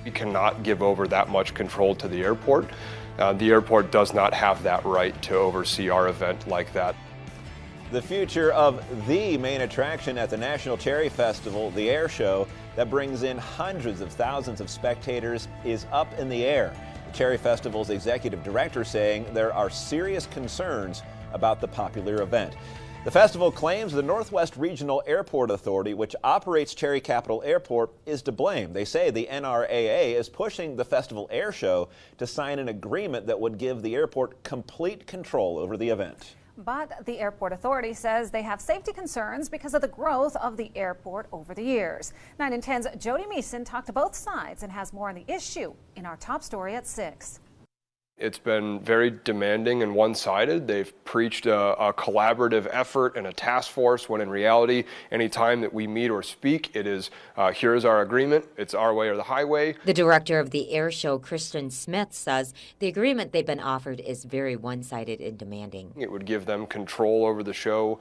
We cannot give over that much control to the airport. The airport does not have that right to oversee our event like that. The future of the main attraction at the National Cherry Festival, the air show that brings in hundreds of thousands of spectators, is up in the air. The Cherry Festival's executive director saying there are serious concerns about the popular event. The festival claims the Northwest Regional Airport Authority, which operates Cherry Capital Airport, is to blame. They say the NRAA is pushing the festival air show to sign an agreement that would give the airport complete control over the event. But the airport authority says they have safety concerns because of the growth of the airport over the years. 9 and 10's Jody Meeson talked to both sides and has more on the issue in our top story at 6. It's been very demanding and one-sided. They've preached a collaborative effort and a task force, when in reality, any time that we meet or speak, it is, here's our agreement, it's our way or the highway. The director of the air show, Christian Smith, says the agreement they've been offered is very one-sided and demanding. It would give them control over the show.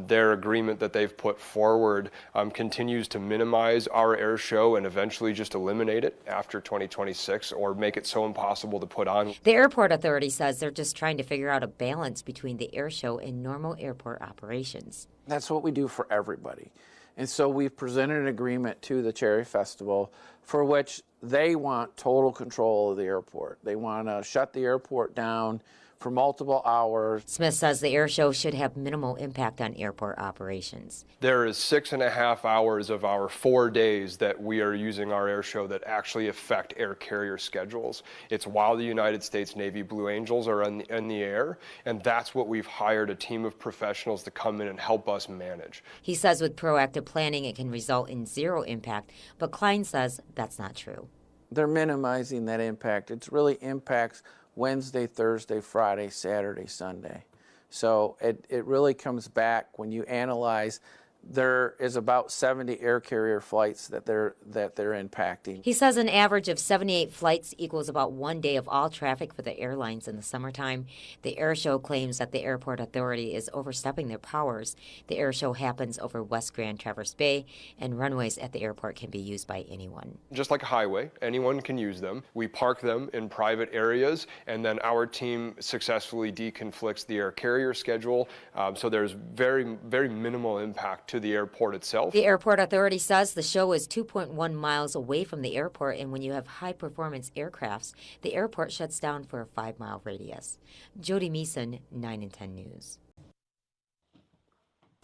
Their agreement that they've put forward continues to minimize our air show and eventually just eliminate it after 2026 or make it so impossible to put on. The airport authority says they're just trying to figure out a balance between the air show and normal airport operations. That's what we do for everybody. And so we've presented an agreement to the Cherry Festival for which they want total control of the airport. They want to shut the airport down for multiple hours. Smith says the air show should have minimal impact on airport operations. There is 6.5 hours of our 4 days that we are using our air show that actually affect air carrier schedules. It's while the United States Navy Blue Angels are in the air, and that's what we've hired a team of professionals to come in and help us manage. He says with proactive planning it can result in zero impact, but Klein says that's not true. They're minimizing that impact. It really impacts Wednesday, Thursday, Friday, Saturday, Sunday. So it really comes back when you analyze. There is about 70 air carrier flights that they're impacting. He says an average of 78 flights equals about 1 day of all traffic for the airlines in the summertime. The air show claims that the airport authority is overstepping their powers. The air show happens over West Grand Traverse Bay, and runways at the airport can be used by anyone. Just like a highway, anyone can use them. We park them in private areas, and then our team successfully deconflicts the air carrier schedule. So there's very, very minimal impact to the airport itself. The airport authority says the show is 2.1 miles away from the airport, and when you have high-performance aircrafts, the airport shuts down for a 5-mile radius. Jody Meeson, 9 and 10 News.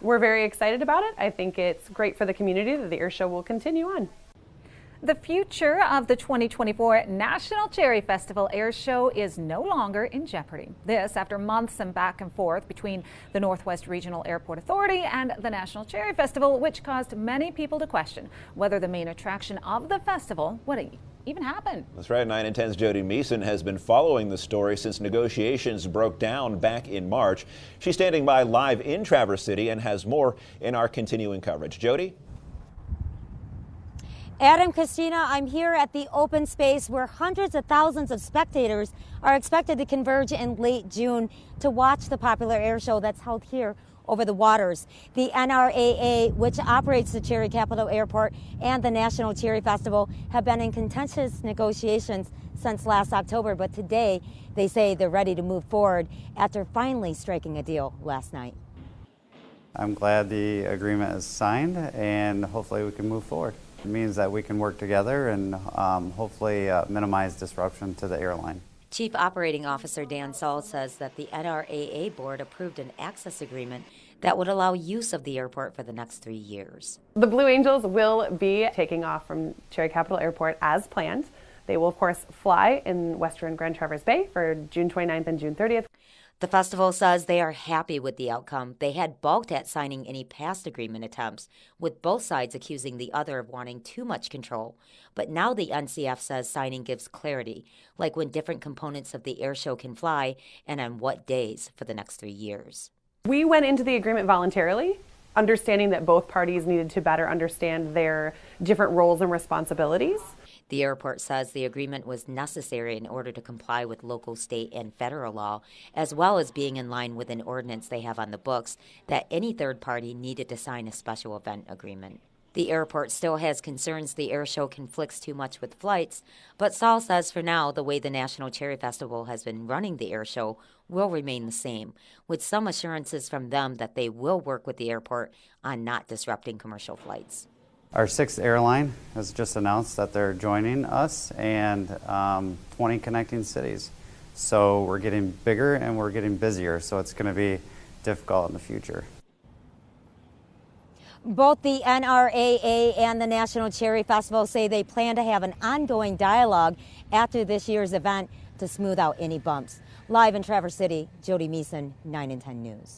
We're very excited about it. I think it's great for the community that the air show will continue on. The future of the 2024 National Cherry Festival Air Show is no longer in jeopardy. This after months and back and forth between the Northwest Regional Airport Authority and the National Cherry Festival, which caused many people to question whether the main attraction of the festival would even happen. That's right. 9 and 10's Jody Meeson has been following the story since negotiations broke down back in March. She's standing by live in Traverse City and has more in our continuing coverage. Jody? Adam, Christina, I'm here at the open space where hundreds of thousands of spectators are expected to converge in late June to watch the popular air show that's held here over the waters. The NRAA, which operates the Cherry Capital Airport, and the National Cherry Festival have been in contentious negotiations since last October, but today they say they're ready to move forward after finally striking a deal last night. I'm glad the agreement is signed and hopefully we can move forward. It means that we can work together and hopefully minimize disruption to the airline. Chief Operating Officer Dan Saul says that the NRAA board approved an access agreement that would allow use of the airport for the next 3 years. The Blue Angels will be taking off from Cherry Capital Airport as planned. They will, of course, fly in Western Grand Traverse Bay for June 29th and June 30th. The festival says they are happy with the outcome. They had balked at signing any past agreement attempts, with both sides accusing the other of wanting too much control. But now the NCF says signing gives clarity, like when different components of the air show can fly and on what days for the next 3 years. We went into the agreement voluntarily, understanding that both parties needed to better understand their different roles and responsibilities. The airport says the agreement was necessary in order to comply with local, state, and federal law, as well as being in line with an ordinance they have on the books that any third party needed to sign a special event agreement. The airport still has concerns the air show conflicts too much with flights, but Saul says for now the way the National Cherry Festival has been running the air show will remain the same, with some assurances from them that they will work with the airport on not disrupting commercial flights. Our 6th airline has just announced that they're joining us, and 20 connecting cities. So we're getting bigger and we're getting busier, so it's going to be difficult in the future. Both the NRAA and the National Cherry Festival say they plan to have an ongoing dialogue after this year's event to smooth out any bumps. Live in Traverse City, Jody Meeson, 9 and 10 News.